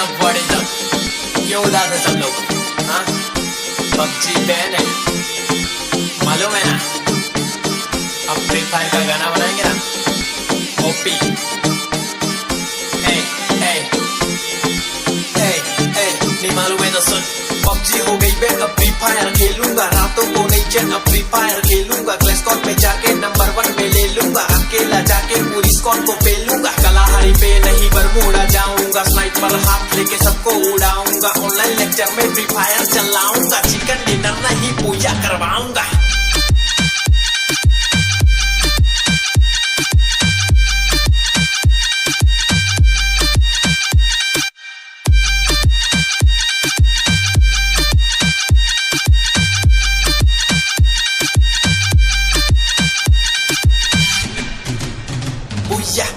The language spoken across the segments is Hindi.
up? क्यों उदास है सब लोग? हाँ, पबजी बैन है, मालूम है ना? अब फ्री फायर का गाना बनाएंगे ना, ओपी। नहीं मालूम है तो सुन। पबजी हो गई बैन, अब फ्री फायर खेलूंगा, रातों को नहीं चैन, अब फ्री फायर खेलूंगा, क्लैश स्क्वाड में जाके नंबर 1 पे ले लूंगा, अकेला जाके पूरी स्क्वाड को पेलूंगा, कलाहारी पे नहीं बरमूडा जाऊंगा, स्नाइपर हाथ लेके सबको उड़ाऊंगा, ऑनलाइन लेक्चर में फ्री फायर चलाऊंगा, चिकन डिनर नहीं पूजा करवाऊंगा।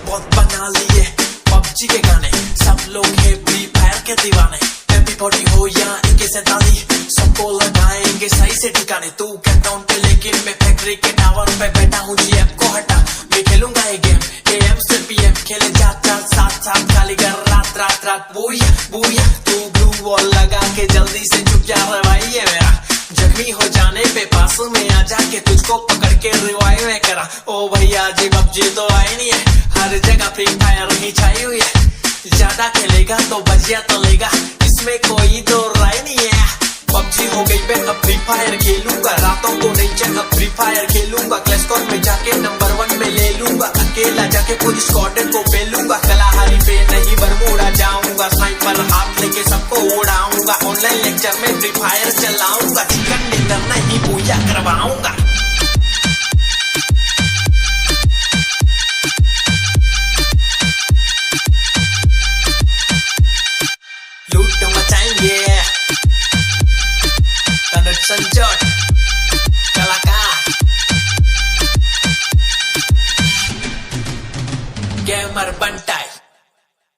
बहुत बना लिए पबजी के गाने, सब लोग है फ्री फायर के दीवाने, MP40 हो या AK-47 सबको लगाएंगे सही से ठिकाने। तू कैपटाउन पे लेकिन मैं फैक्ट्री के टावर पे बैठा हूँ, GF को हटा मैं खेलूंगा ये गेम, AM से PM खेले जाता साथ खाली कर रात रात रात। बुया तू ब्लू वॉल लगा के जल्दी से चुप जा रहा भाई, ये मेरा जख्मी हो जाने पे पास में आ जाके तुझको पकड़ के रिवाइव में करा। ओ भैया जी पबजी तो आई नहीं है, हर जगह फ्री फायर ही छाई हुई है, ज्यादा खेलेगा तो बजिया तलेगा, इसमें कोई तो राय नहीं है। पबजी हो गई मैं अब फ्री फायर खेलूंगा, रातों को नहीं चैन, अब फ्री फायर खेलूंगा, क्लैश स्क्वाड में जाके नंबर 1 में ले लूंगा, अकेला जाके पूरी स्क्वाड को पेलूंगा, कलाहारी पे नहीं बरमूडा जाऊंगा, स्नाइपर हाथ लेके सबको उड़ाऊंगा, ऑनलाइन लेक्चर में फ्री फायर चलाऊंगा, चिकन डिनर नहीं पूजा करवाऊंगा। लूट मचाएंगे, संजोट